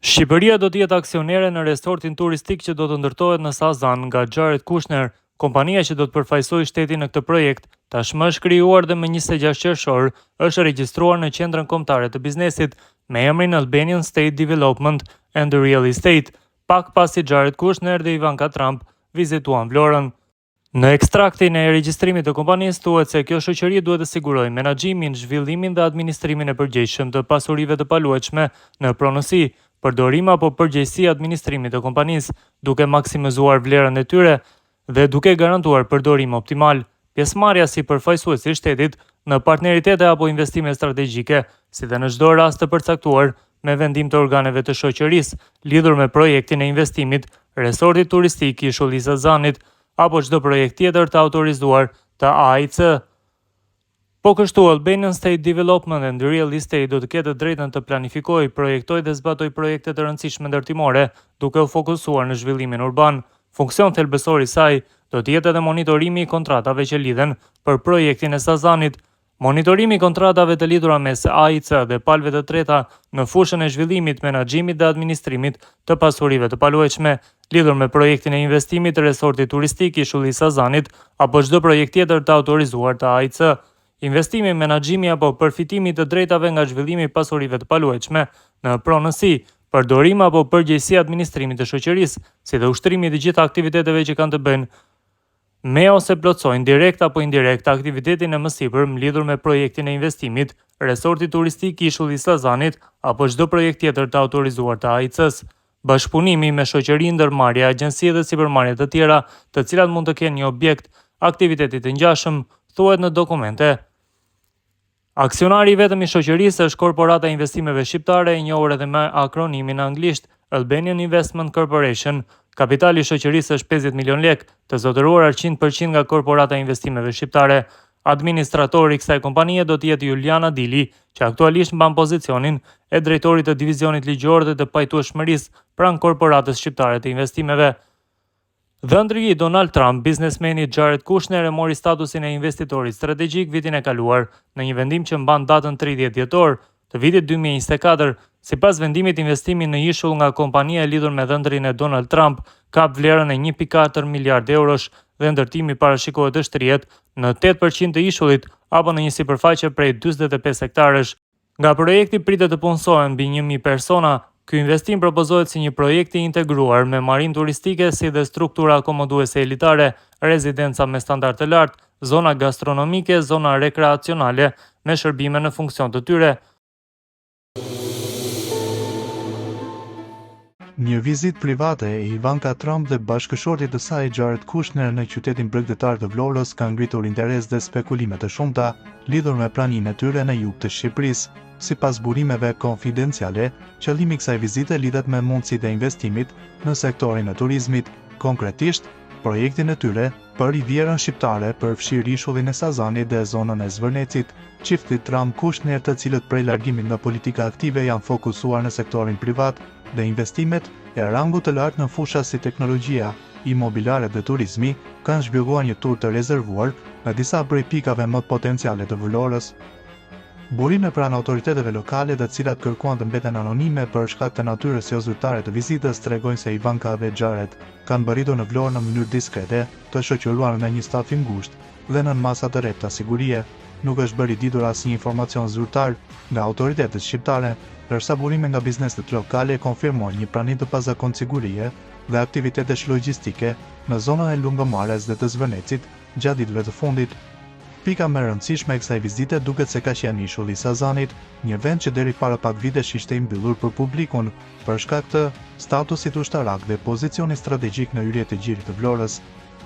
Shqipëria do të jetë aksionere në resortin turistik që do të ndërtohet në Sazan nga Jared Kushner, kompania që do të përfaqësojë shtetin në këtë projekt. Tashmë është krijuar dhe më 26 qershor është regjistruar në qendrën kombëtare të biznesit me emrin Albanian State Development and Real Estate, pak pasi Jared Kushner dhe Ivanka Trump vizituan Vlorën. Në ekstraktin e regjistrimit të kompanisë thuhet se kjo shoqëri duhet të sigurojë menaxhimin, zhvillimin dhe administrimin e përgjegjshëm të pasurive të paluajtshme në pronësi, përdorim apo përgjegjësi administrimit të kompanisë, duke maksimizuar vlerën e tyre dhe duke garantuar përdorim optimal. Pjesëmarrja si përfaqësues i shtetit në partneritete apo investime strategjike, si dhe në çdo rast të përcaktuar me vendim të organeve të shoqërisë lidhur me projektin e investimit, resortit turistik i Ishulli Sazanit apo çdo projekt tjetër të autorizuar të AIC. Po kështu, Albanian State Development and Real Estate do të ketë drejtën të planifikojë, projektojë dhe zbatojë projekte të rëndësishme ndërtimore, duke u fokusuar në zhvillimin urban. Funksion thelbësor i saj do të jetë edhe monitorimi i kontratave që lidhen për projektin e Sazanit. Monitorimi i kontratave të lidhura mes AIC dhe palëve të treta në fushën e zhvillimit, menaxhimit dhe administrimit të pasurive të paluajtshme, lidhur me projektin e investimit të resortit turistik i Ishulli Sazanit apo çdo projekt tjetër të autorizuar të AIC. Investimi, menaxhimi apo përfitimi të drejtave nga zhvillimi i pasurive të paluajtshme në pronësi, përdorim apo përgjegjësi administrimit të shoqërisë, si dhe ushtrimi i të gjitha aktiviteteve që kanë të bëjnë me ose plotësojnë direkt apo indirekt aktivitetin e mësipër lidhur me projektin e investimit, resorti turistik i Ishulli Sazanit apo çdo projekt tjetër të autorizuar të AIC-s. Bashkëpunimi me shoqëri, ndërmarrje, agjenci dhe sipërmarrje të tjera, të cilat mund të kenë një objekt aktiviteti të ngjashëm, thuhet në dokumente. Aksionari i vetëm i shoqërisë është Korporata e Investimeve Shqiptare, e njohur edhe me akronimin anglisht Albanian Investment Corporation. Kapitali i shoqërisë është 50 milion lekë, të zotëruar 100% nga Korporata e Investimeve Shqiptare. Administratori i kësaj kompanie do të jetë Juliana Dili, që aktualisht mban pozicionin e drejtorit të divizionit ligjor dhe të pajtueshmërisë pranë Korporatës Shqiptare të Investimeve. Dhëndri i Donald Trump, biznesmeni Jared Kushner, e mori statusin e investitorit strategjik vitin e kaluar në një vendim që mban datën 30 dhjetor të vitit 2024. Sipas vendimit, investimi në ishull nga kompania e lidhur me dhëndrin e Donald Trump kap vlerën e 1.4 miliard eurosh dhe ndërtimi parashikohet të shtrihet në 8% të ishullit apo në një sipërfaqe prej 45 hektarësh. Nga projekti pritet të punësohen mbi 1000 persona. Ky investim propozohet si një projekt i integruar me marinë turistike si dhe struktura akomoduese elitare, rezidenca me standard të lartë, zona gastronomike, zona rekreacionale me shërbime në funksion të tyre. Një vizitë private e Ivanka Trump dhe bashkëshortit të saj Jared Kushner në qytetin bregdetar të Vlorës ka ngritur interes dhe spekulime të shumta lidhur me praninë e tyre në jug të Shqipërisë. Sipas burimeve konfidenciale, qëllimi i kësaj vizite lidhet me mundësitë e investimit në sektorin e turizmit, konkretisht projektin e tyre për Rivierën Shqiptare, përfshir ishullin e Sazanit dhe zonën e Zvërnecit. Çifti Trump-Kushner, të cilët prej largimit nga politika aktive janë fokusuar në sektorin privat dhe investimet e rangut të lartë në fusha si teknologjia, imobiliare dhe turizmi, kanë zhvilluar një tur të rezervuar në disa prej pikave më potenciale të Vlorës. Burime pranë autoriteteve lokale, të cilat kërkuan të mbeten anonime për shkak të natyrës jo zyrtare të vizitës, tregojnë se Ivanka dhe Jared kanë mbërritur në Vlorë në mënyrë diskrete, të shoqëruar me një staf i ngushtë dhe nën masa të rrepta sigurie. Nuk është bërë i ditur asnjë informacion zyrtar nga autoritetet shqiptare, ndërsa burime nga bizneset lokale konfirmojnë një prani të pazakontë sigurie dhe aktivitetesh logjistike në zonën e lungëmarrjes dhe të Zvërnecit gjatë ditëve të fundit. Pika më e rëndësishme e kësaj vizite duket se ka qenë Ishulli i Sazanit, një vend që deri para pak vitesh ishte i mbyllur për publikun për shkak të statusit ushtarak dhe pozicionit strategjik në hyrje të gjirit të Vlorës.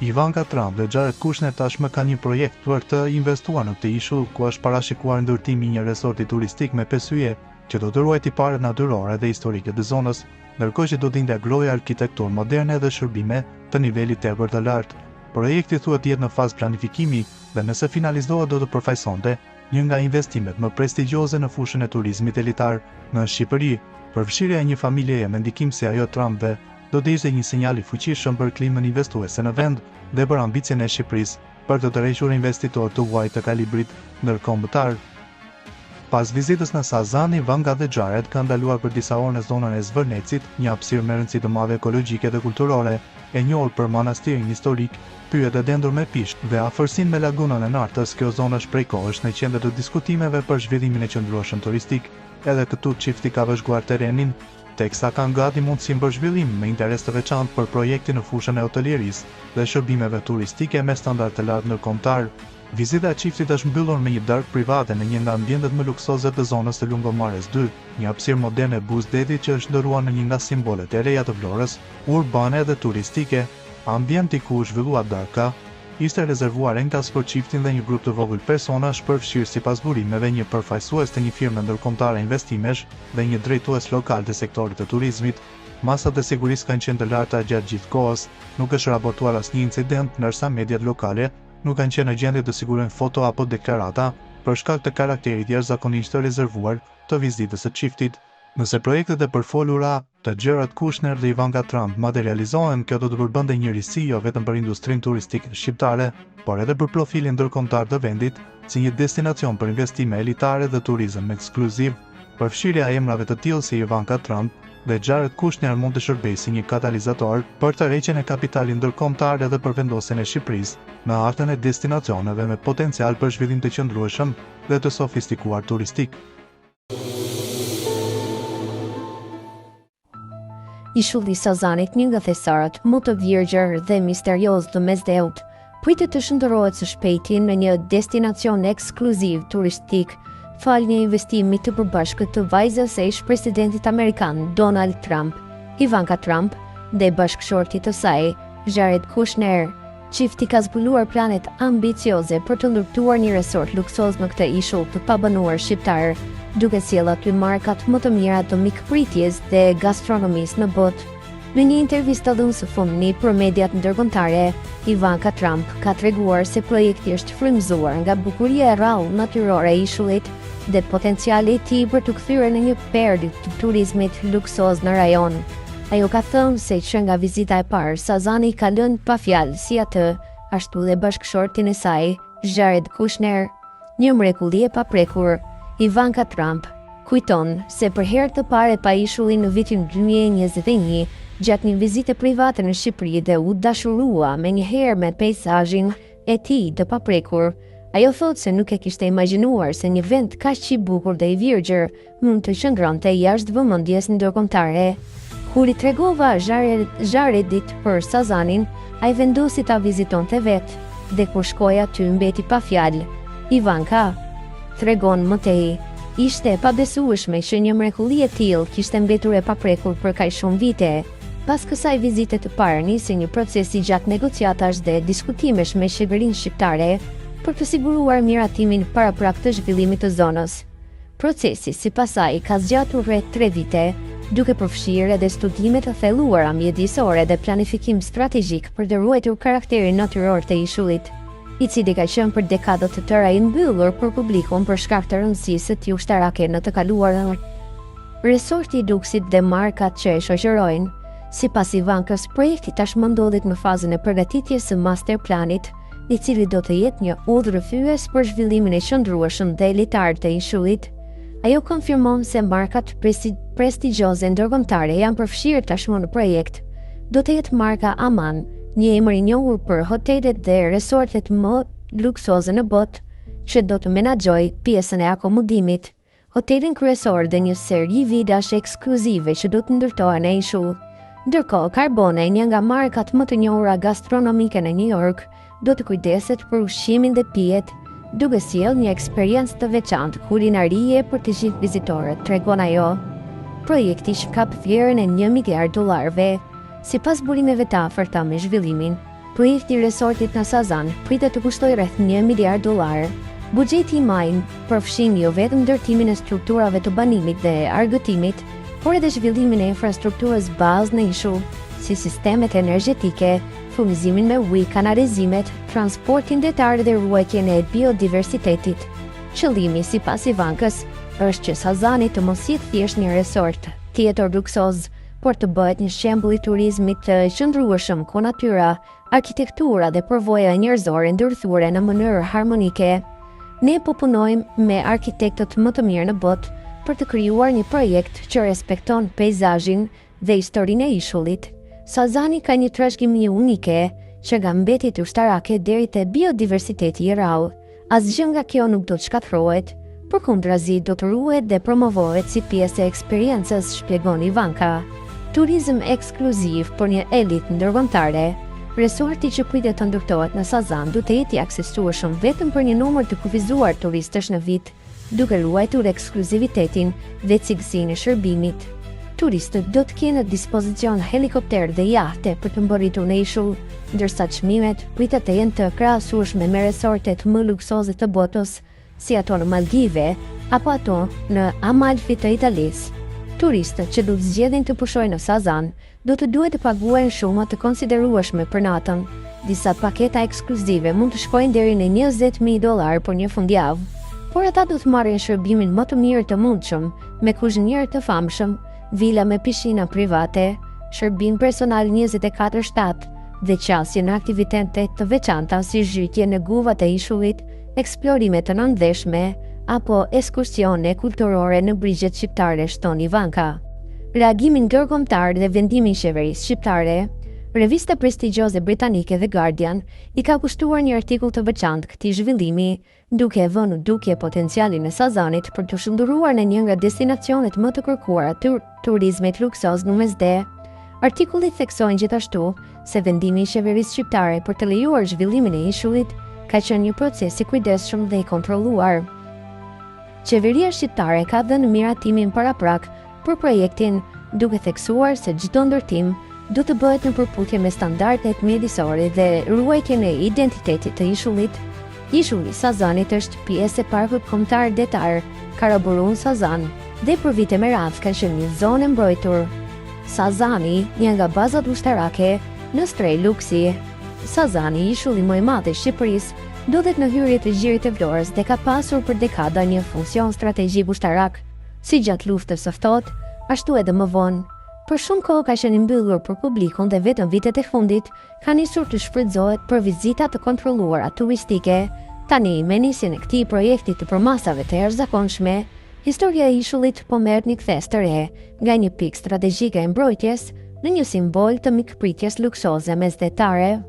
Ivanka Trump dhe Jared Kushner tashmë kanë një projekt për të investuar në këtë ishull, ku është parashikuar ndërtimi i një resorti turistik me 5 yje, që do të ruajë tiparet natyrore dhe historike të zonës, ndërkohë që do të integrojë arkitekturë moderne dhe shërbime të nivelit tepër të lartë. Projekti thuhet të jetë në fazë planifikimi dhe nëse finalizohet do të përfaqësonte një nga investimet më prestigjioze në fushën e turizmit elitar në Shqipëri. Përfshirja e një familjeje me ndikim si ajo Trumpve do të ishte një sinjal i fuqishëm për klimën investuese në vend dhe për ambicien e Shqipërisë për të tërhequr investitorë të huaj të kalibrit ndërkombëtar. Pas vizitës në Sazan, Ivanka dhe Jared kanë ndaluar për disa orë në zonën e Zvërnecit, një hapësirë me rëndësi të madhe ekologjike dhe kulturore, e njohur për manastirin historik, pyet e dendur me pisht dhe afërsinë me lagunën e Nartës. Kjo zonë është prej kohësh në qendër të diskutimeve për zhvillimin e qëndrueshëm turistik, edhe këtu çifti ka vëzhguar terrenin, teksa kanë gati mundësinë për zhvillim me interes të veçantë për projekte në fushën e hotelierisë dhe shërbimeve turistike me standard të lartë ndërkombëtar. Vizita e çiftit është mbyllur me një darkë private në një nga ambientet më luksoze të zonës të Lungomares 2, një hapësirë moderne Buzdetit që është ndëruar në një nga simbolet e reja të Vlorës, urbane dhe turistike. Ambienti ku u zhvillua darka ishte rezervuar enkas për çiftin dhe një grup të vogël personash, përfshirë sipas burimeve një përfaqësues të një firme ndërkombëtare investimesh dhe një drejtues lokal të sektorit të turizmit. Masat e sigurisë kanë qenë të larta gjatë gjithë kohës, nuk është raportuar asnjë incident, ndërsa mediat lokale nuk kanë qenë në gjendje të sigurojnë foto apo deklarata për shkak të karakterit jashtëzakonisht të rezervuar të vizitës së çiftit. Nëse projektet e përfolura të Jared Kushner dhe Ivanka Trump materializohen, kjo do të përbënte një risi jo vetëm për industrinë turistike shqiptare, por edhe për profilin ndërkombëtar të vendit si një destinacion për investime elitare dhe turizëm ekskluziv. Përfshirja e emrave të tillë si Ivanka Trump dhe Jared Kushner mund të shërbejë si një katalizator për tërheqjen e kapitalit ndërkombëtar edhe për vendosjen e Shqipërisë në hartën e destinacioneve me potencial për zhvillim të qëndrueshëm dhe të sofistikuar turistik. Ishulli i Sazanit, një nga thesarat më të vjergjër dhe misterios të Mesdheut, pritet të shndërrohet së shpejti në një destinacion ekskluziv turistik, fal një investimi të përbashkët të vajzës së ish-presidentit amerikan Donald Trump, Ivanka Trump dhe bashkëshortit të saj, Jared Kushner. Çifti ka zbuluar planet ambicioze për të ndërtuar një resort luksoz në këtë ishull të pabanuar shqiptar, duke sjellë aty markat më të mira të mikpritjes dhe gastronomisë në botë. Në një intervistë dhënë së fundmi për mediat ndërkombëtare, Ivanka Trump ka treguar se projekti është frymëzuar nga bukuria e rrallë natyrore e ishullit dhe potenciali i tij për të kthyer në një perlë të turizmit luksoz në rajon. Ajo ka thënë se që nga vizita e parë, Sazani ka lënë pa fjalë si atë, ashtu dhe bashkëshortin e saj, Jared Kushner. Një mrekulli e paprekur. Ivanka Trump kujton se për herë të parë pa ishullin në vitin 2021, gjatë një vizite private në Shqipëri dhe u dashurua me një herë me peizazhin e tij të paprekur. Ajo thotë se nuk e kishte imagjinuar se një vend kaq i bukur dhe i virgjër mund të qëndronte jashtë vëmendjes ndërkombëtare. Kur i tregova Jaredit për Sazanin, ai vendosi ta vizitonte vetë, dhe kur shkoi aty mbeti pa fjalë. Ivanka tregon më tej, ishte e pabesueshme që një mrekulli e tillë kishte mbetur e paprekur për kaq shumë vite. Pas kësaj vizite të parë nisi një proces i gjatë negociatash dhe diskutimesh me qeverinë shqiptare për të siguruar miratimin paraprak të zhvillimit të zonës. Procesi sipas saj ka zgjatur rreth 3 vite, duke përfshirë edhe studime të thelluara mjedisore dhe planifikim strategjik për të ruajtur karakterin natyror të ishullit, i cili ka qenë për dekada të tëra i mbyllur për publikun për shkak të rëndësisë së tij ushtarake në të kaluarën. Resorti i luksit dhe markat që e shoqërojnë, sipas Ivankës, projekti tashmë ndodhet në fazën e përgatitjes së masterplanit, i cili do të jetë një udhërrëfyes për zhvillimin e qëndrueshëm dhe elitar të ishullit. Ajo konfirmon se markat prestigjioze ndërkombëtare janë përfshirë tashmë në projekt. Do të jetë marka Aman, një emër i njohur për hotelet dhe resortet më luksoze në botë, që do të menaxhojë pjesën e akomodimit, hotelin kryesor dhe një seri vilash ekskluzive që do të ndërtohen në ishull. Ndërkohë, Carbone, një nga markat më të njohura gastronomike në New York, do të kujdeset për ushqimin dhe pijet, duke sjellë një eksperiencë të veçantë kulinarie për të gjithë vizitorët, tregon ajo. Projekti shkap vlerën e $1 miliard. Sipas burimeve të afërta me zhvillimin, projekti i resortit në Sazan pritet të kushtojë rreth $1 miliard. Buxheti i majnë përfshin jo vetëm ndërtimin e strukturave të banimit dhe argëtimit, por edhe zhvillimin e infrastrukturës bazë në ishull, si sistemet energjetike, furnizimin me ujë, kanalizimet, transportin detar dhe ruajtjen e biodiversitetit. Qëllimi, sipas Ivankës, është që Sazani të mos jetë thjesht një resort tjetër luksoz, por të bëhet një shembull i turizmit të qëndrueshëm ku natyra, arkitektura dhe përvoja njerëzore ndërthuara në mënyrë harmonike. Ne po punojmë me arkitektët më të mirë në botë për të krijuar një projekt që respekton peizazhin dhe historinë e ishullit. Sazani ka një trashëgimi unike që nga mbetjet ushtarake deri te biodiversiteti i rrallë. Asgjë nga kjo nuk do të shkatërrohet, përkundrazi do të ruhet dhe promovohet si pjesë e eksperiencës, shpjegon Ivanka. Turizëm ekskluziv për një elitë ndërkombëtare. Resorti që pritet të ndërtohet në Sazan do të jetë i aksesueshëm vetëm për një numër të kufizuar turistësh në vit, duke ruajtur ekskluzivitetin dhe cilësinë e shërbimit. Turistët do të kenë në dispozicion helikopter dhe jahte për të mbërritur në ishull, ndërsa çmimet pritet të jenë të krahasueshme me resortet më luksoze të botës, si ato në Maldive apo ato në Amalfi të Italisë. Turistët që do të zgjedhin të pushojnë në Sazan do të duhet të paguajnë shuma të konsiderueshme për natën. Disa paketa ekskluzive mund të shkojnë deri në $20,000 për një fundjavë, por ata do të marrin shërbimin më të mirë të mundshëm, me kuzhinier të famshëm, vila me pishina private, shërbim personal 24/7 dhe qasje në aktivitete të veçanta si zhytje në guvat e ishullit, eksplorime të nëndveshme apo ekskursione kulturore në brigjet shqiptare, shton Ivanka. Reagimin ndërkombëtar dhe vendimin i qeverisë shqiptare, revista prestigjioze britanike The Guardian i ka kushtuar një artikull të veçantë këtij zhvillimi, duke vënë në dukje potencialin e Sazanit për të shndruar në një nga destinacionet më të kërkuara të turizmit luksoz në Mesde. Artikulli theksojnë gjithashtu se vendimi i qeverisë shqiptare për të lejuar zhvillimin e ishullit ka qenë një proces i kujdesshëm dhe i kontrolluar. Qeveria shqiptare ka dhënë miratimin paraprak për projektin, duke theksuar se çdo ndërtim do të bëhet në përputhje me standardet mjedisore dhe ruajtjen e identitetit të ishullit. Ishulli Sazanit është pjesë e parkut kombëtar detar Karaburun Sazan dhe për vite me radhë ka qenë një zonë e mbrojtur. Sazani, një nga bazat ushtarake në Strej Luksi. Sazani, ishulli më i madh i Shqipërisë, ndodhet në hyrje të Gjirit të Vlorës dhe ka pasur për dekada një funksion strategjik ushtarak, si gjatë luftës së ftohtë, ashtu edhe më vonë. Për shumë kohë ka qenë i mbyllur për publikun dhe vetëm vitet e fundit ka nisur të shfrytëzohet për vizita të kontrolluara turistike. Tani, me nisjen e këtij projekti të përmasave të jashtëzakonshme, historia e ishullit po merr një kthes të re, nga një pikë strategjike e mbrojtjes në një simbol të mikpritjes luksoze mesdhetare.